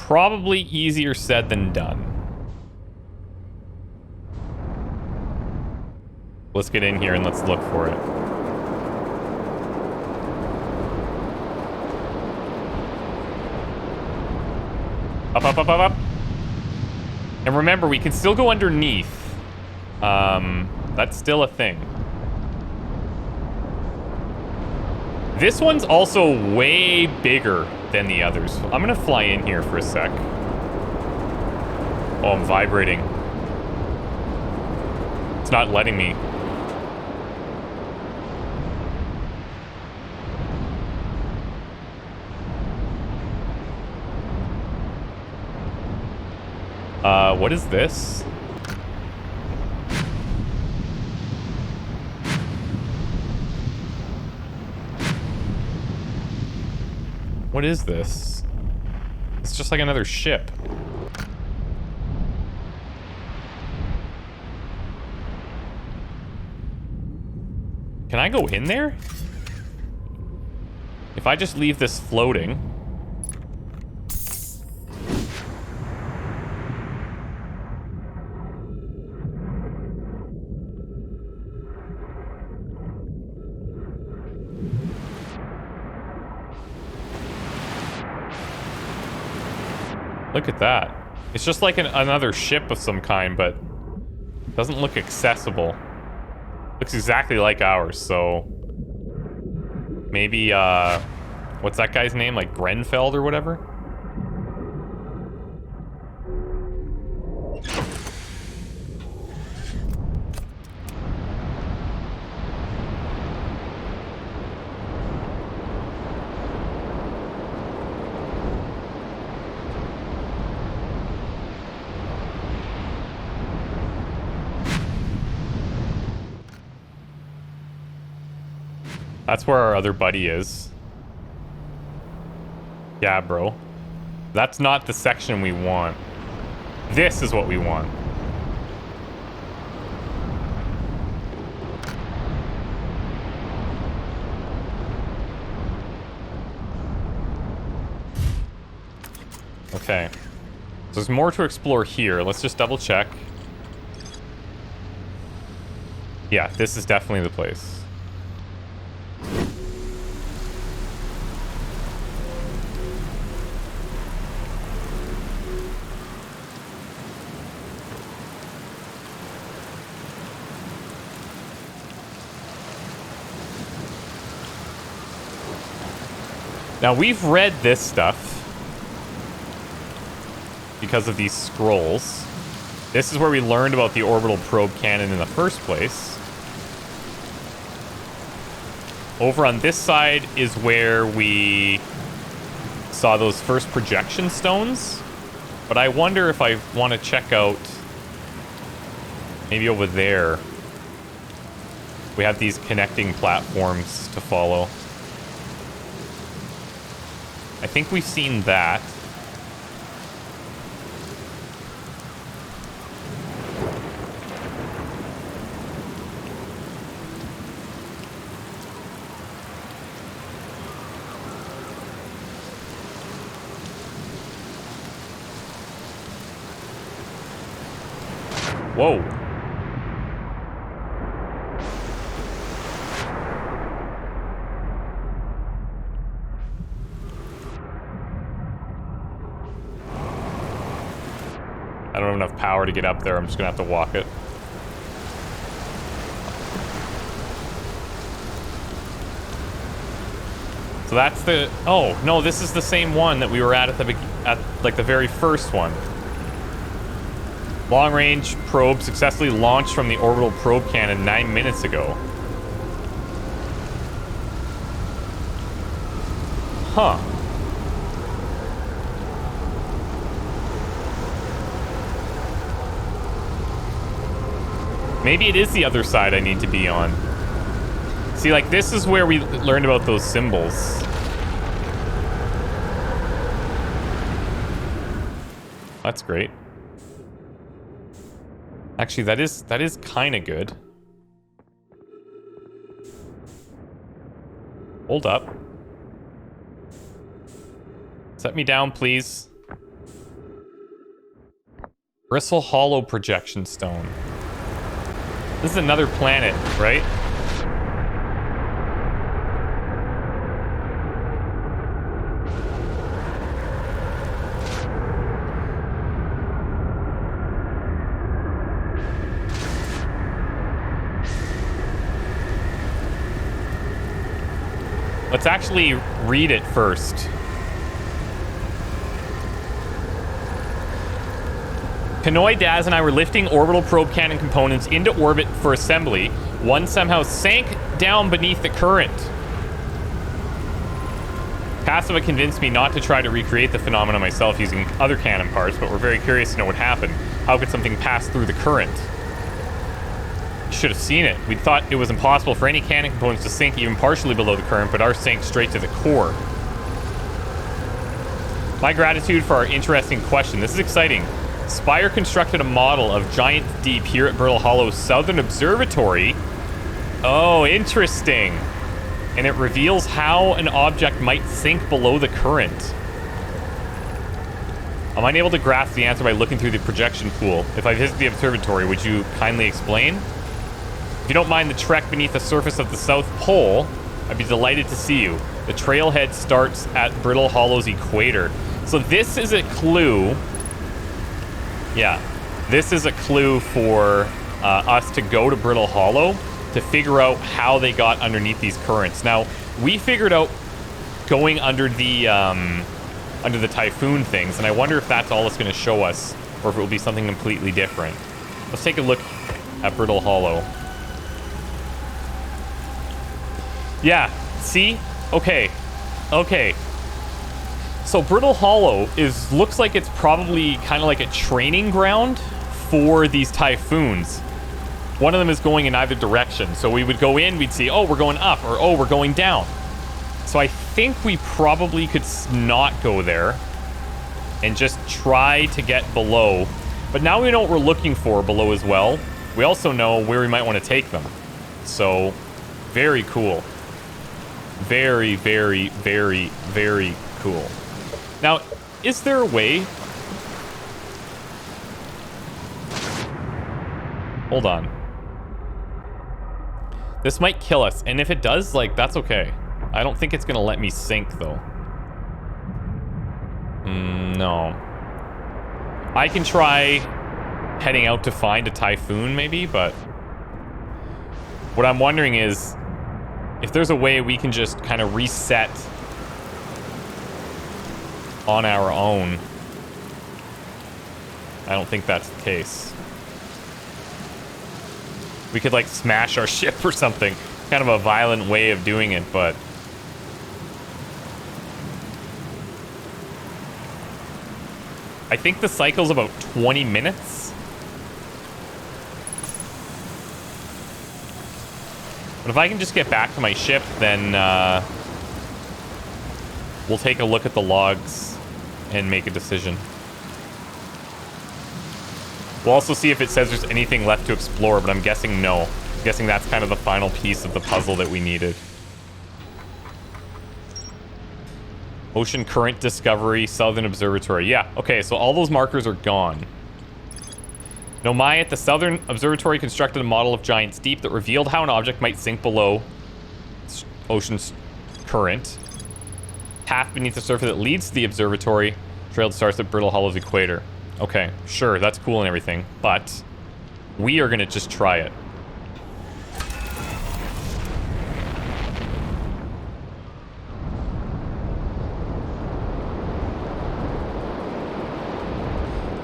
Probably easier said than done. Let's get in here and let's look for it. Up, up, up, up, up. And remember, we can still go underneath. That's still a thing. This one's also way bigger than the others. I'm gonna fly in here for a sec. Oh, I'm vibrating. It's not letting me. What is this? What is this? It's just like another ship. Can I go in there? If I just leave this floating... Look at that. It's just like another ship of some kind, but doesn't look accessible. Looks exactly like ours, so... Maybe, what's that guy's name? Like Grenfell or whatever? That's where our other buddy is. Yeah, bro. That's not the section we want. This is what we want. Okay. So there's more to explore here. Let's just double check. Yeah, this is definitely the place. Now, we've read this stuff because of these scrolls. This is where we learned about the orbital probe cannon in the first place. Over on this side is where we saw those first projection stones. But I wonder if I want to check out maybe over there. We have these connecting platforms to follow. I think we've seen that. Whoa. I don't have enough power to get up there. I'm just gonna have to walk it. So that's the... Oh, no, this is the same one that we were at like the very first one. Long-range probe successfully launched from the orbital probe cannon 9 minutes ago. Huh. Maybe it is the other side I need to be on. See, like, this is where we learned about those symbols. That's great. Actually, that is kind of good. Hold up. Set me down, please. Bristle Hollow Projection Stone. This is another planet, right? Let's actually read it first. Pinoy, Daz, and I were lifting orbital probe cannon components into orbit for assembly. One somehow sank down beneath the current. Passiva convinced me not to try to recreate the phenomenon myself using other cannon parts, but we're very curious to know what happened. How could something pass through the current? You should have seen it. We thought it was impossible for any cannon components to sink even partially below the current, but ours sank straight to the core. My gratitude for our interesting question. This is exciting. Spire constructed a model of giant deep here at Brittle Hollow's Southern Observatory. Oh, interesting. And it reveals how an object might sink below the current. I'm unable to grasp the answer by looking through the projection pool. If I visit the observatory, would you kindly explain? If you don't mind the trek beneath the surface of the South Pole, I'd be delighted to see you. The trailhead starts at Brittle Hollow's equator. So this is a clue. Yeah, this is a clue for us to go to Brittle Hollow to figure out how they got underneath these currents. Now, we figured out going under the typhoon things, and I wonder if that's all it's going to show us, or if it will be something completely different. Let's take a look at Brittle Hollow. Yeah, see? Okay. So Brittle Hollow looks like it's probably kind of like a training ground for these typhoons. One of them is going in either direction. So we would go in, we'd see, oh, we're going up, or oh, we're going down. So I think we probably could not go there and just try to get below. But now we know what we're looking for below as well. We also know where we might want to take them. So, very cool. Very, very, very, very cool. Now, is there a way... Hold on. This might kill us, and if it does, like, that's okay. I don't think it's gonna let me sink, though. No. I can try heading out to find a typhoon, maybe, but... What I'm wondering is... if there's a way we can just kind of reset on our own. I don't think that's the case. We could like smash our ship or something. Kind of a violent way of doing it, but... I think the cycle's about 20 minutes. But if I can just get back to my ship, then we'll take a look at the logs and make a decision. We'll also see if it says there's anything left to explore, but I'm guessing no. I'm guessing that's kind of the final piece of the puzzle that we needed. Ocean Current Discovery, Southern Observatory. Yeah, okay, so all those markers are gone. Nomai at the Southern Observatory constructed a model of Giant's Deep that revealed how an object might sink below ocean's current. Path beneath the surface that leads to the observatory. Trail starts at Brittle Hollow's equator. Okay, sure, that's cool and everything, but we are going to just try it.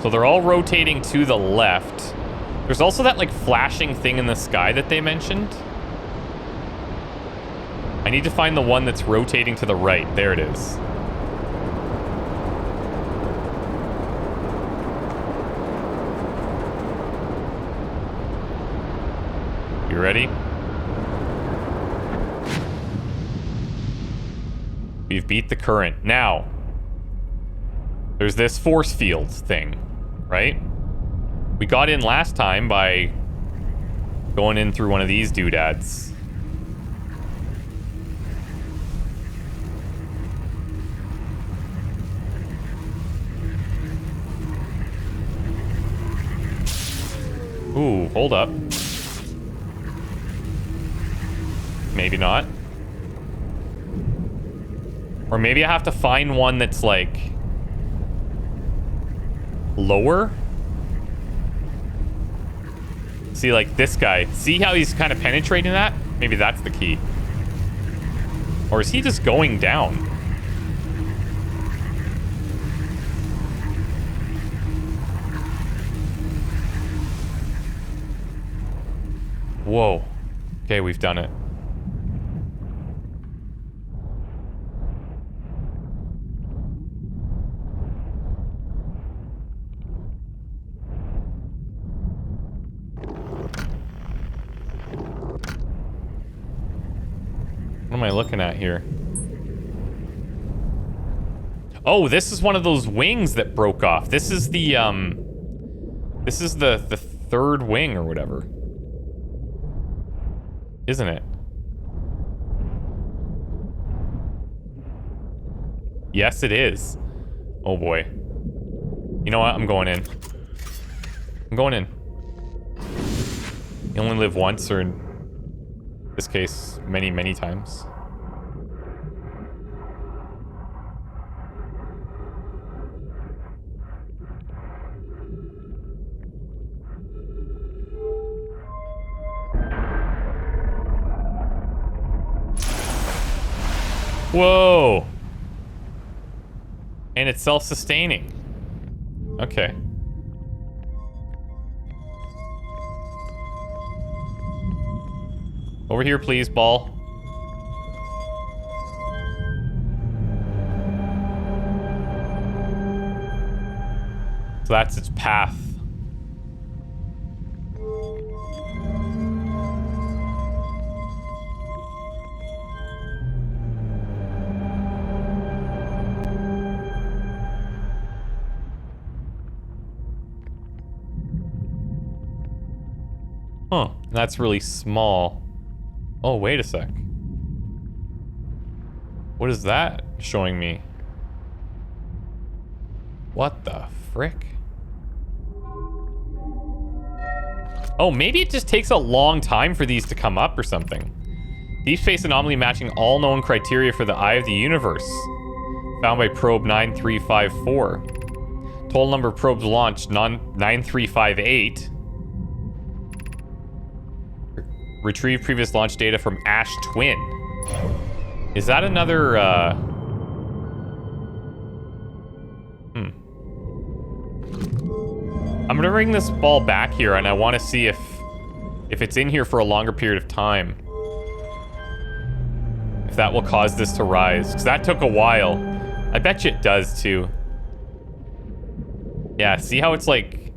So they're all rotating to the left. There's also that like flashing thing in the sky that they mentioned. I need to find the one that's rotating to the right. There it is. You ready? We've beat the current. Now, there's this force field thing, right? We got in last time by going in through one of these doodads. Hold up. Maybe not. Or maybe I have to find one that's like lower. See, like this guy. See how he's kind of penetrating that? Maybe that's the key. Or is he just going down? Whoa. Okay, we've done it. What am I looking at here? Oh, this is one of those wings that broke off. This is the third wing or whatever. Isn't it? Yes, it is. Oh boy. You know what? I'm going in. I'm going in. You only live once, or in this case, many, many times. Whoa. And it's self-sustaining. Okay. Over here, please, ball. So that's its path. Huh, that's really small. Oh, wait a sec. What is that showing me? What the frick? Oh, maybe it just takes a long time for these to come up or something. Deep space anomaly matching all known criteria for the Eye of the Universe. Found by probe 9354. Total number of probes launched, 9358. Retrieve previous launch data from Ash Twin. Is that another, I'm gonna bring this ball back here, and I want to see if it's in here for a longer period of time. If that will cause this to rise. Because that took a while. I bet you it does, too. Yeah, see how it's like...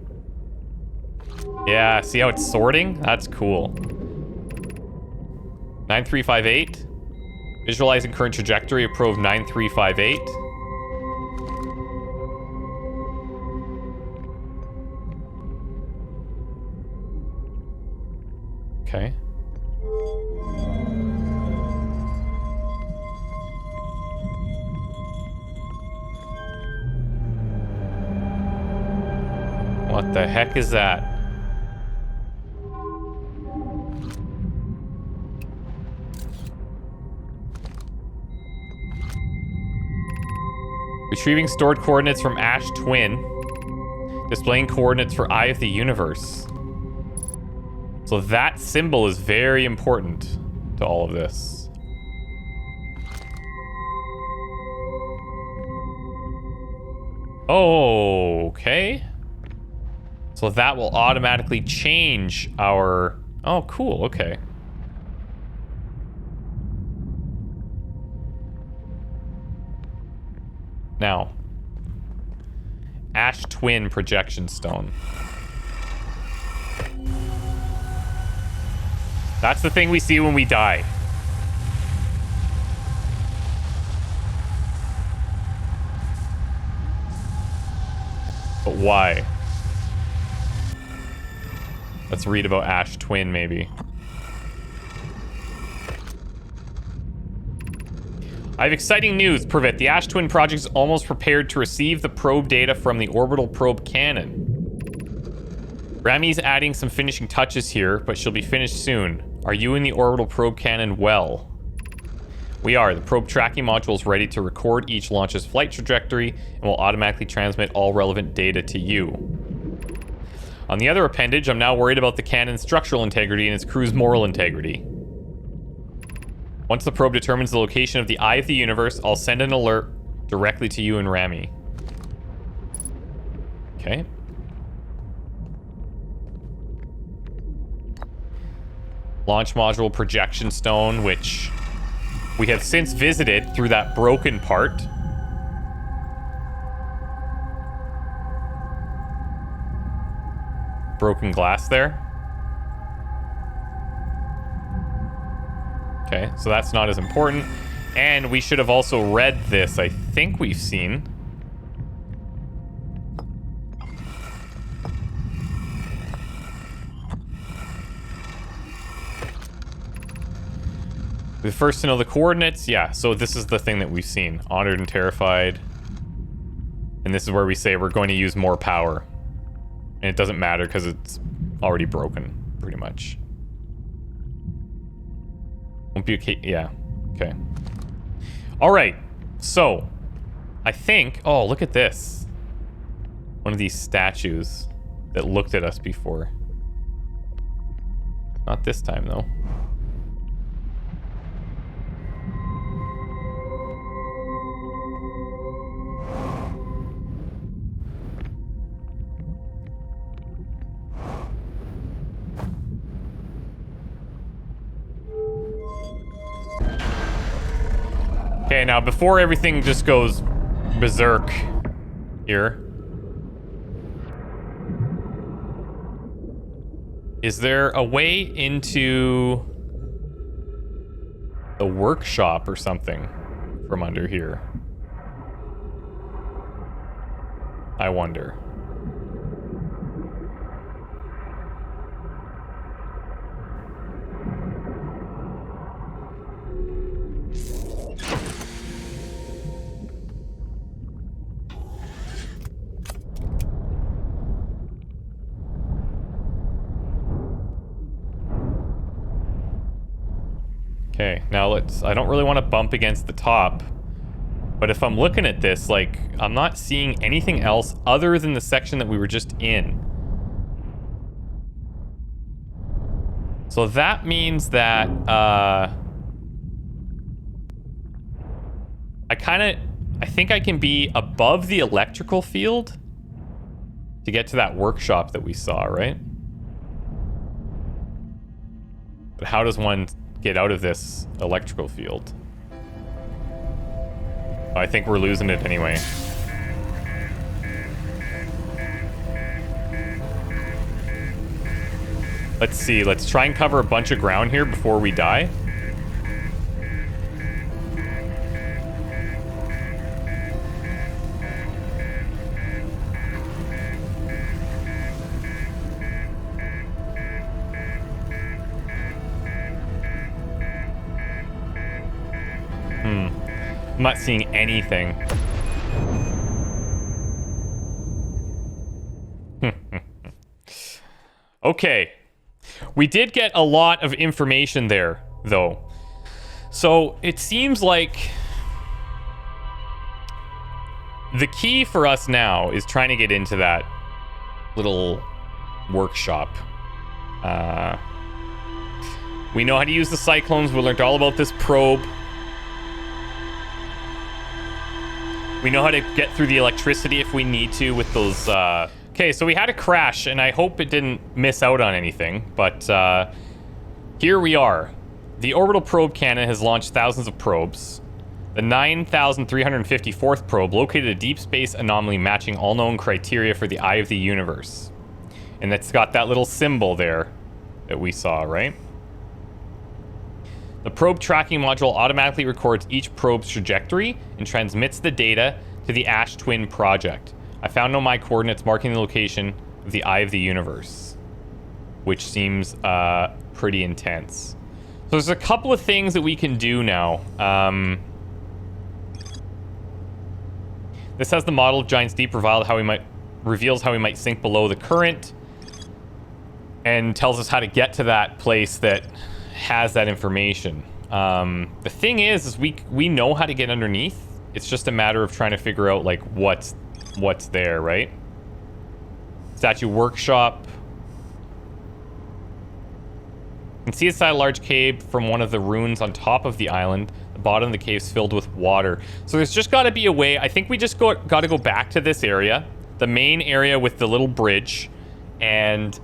Yeah, see how it's sorting? That's cool. 9358. Visualizing current trajectory of probe 9358. Okay. What the heck is that? Retrieving stored coordinates from Ash Twin. Displaying coordinates for Eye of the Universe. So that symbol is very important to all of this. Oh, okay. So that will automatically change our... Oh, cool, okay. Now, Ash Twin Projection Stone. That's the thing we see when we die. But why? Let's read about Ash Twin, maybe. I have exciting news, Privet. The Ash Twin project is almost prepared to receive the probe data from the Orbital probe cannon. Rami's adding some finishing touches here, but she'll be finished soon. Are you in the orbital probe cannon well? We are. The probe tracking module is ready to record each launch's flight trajectory and will automatically transmit all relevant data to you. On the other appendage, I'm now worried about the cannon's structural integrity and its crew's moral integrity. Once the probe determines the location of the Eye of the Universe, I'll send an alert directly to you and Rami. Okay. Launch module projection stone, which we have since visited through that broken part. Broken glass there. Okay, so that's not as important. And we should have also read this. I think we've seen. The first to know the coordinates, yeah, so this is the thing that we've seen. Honored and terrified. And this is where we say we're going to use more power. And it doesn't matter because it's already broken, pretty much. Won't be okay, yeah, okay. All right, so I think, oh, look at this. One of these statues that looked at us before. Not this time, though. Okay, now before everything just goes berserk here, is there a way into the workshop or something from under here? I wonder. Okay, now let's... I don't really want to bump against the top. But if I'm looking at this, like, I'm not seeing anything else other than the section that we were just in. So that means that, I think I can be above the electrical field to get to that workshop that we saw, right? But how does one get out of this electrical field? I think we're losing it anyway. Let's see. Let's try and cover a bunch of ground here before we die. I'm not seeing anything. Okay. We did get a lot of information there, though. So it seems like the key for us now is trying to get into that little workshop. We know how to use the cyclones. We learned all about this probe. We know how to get through the electricity if we need to with those... Okay, so we had a crash, and I hope it didn't miss out on anything, but here we are. The orbital probe cannon has launched thousands of probes. The 9,354th probe located a deep space anomaly matching all known criteria for the Eye of the Universe. And it's got that little symbol there that we saw, right? The probe tracking module automatically records each probe's trajectory and transmits the data to the Ash Twin project. I found no my coordinates marking the location of the Eye of the Universe, which seems pretty intense. So there's a couple of things that we can do now. This has the model of Giant's Deep reveals how we might sink below the current. and tells us how to get to that place that has that information. The thing is we know how to get underneath. It's just a matter of trying to figure out like what's there, right? Statue workshop. You can see inside a large cave from one of the ruins on top of the island. The bottom of the cave is filled with water. So there's just got to be a way. I think we just got to go back to this area, the main area with the little bridge, and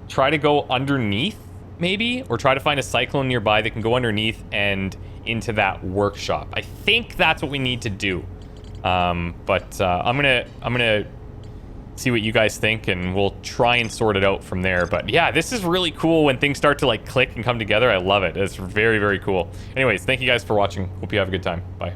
try to go underneath, maybe, or try to find a cyclone nearby that can go underneath and into that workshop. I think that's what we need to do. But I'm gonna see what you guys think, and we'll try and sort it out from there. But yeah, this is really cool when things start to like click and come together. I love it. It's very, very cool. Anyways, thank you guys for watching. Hope you have a good time. Bye.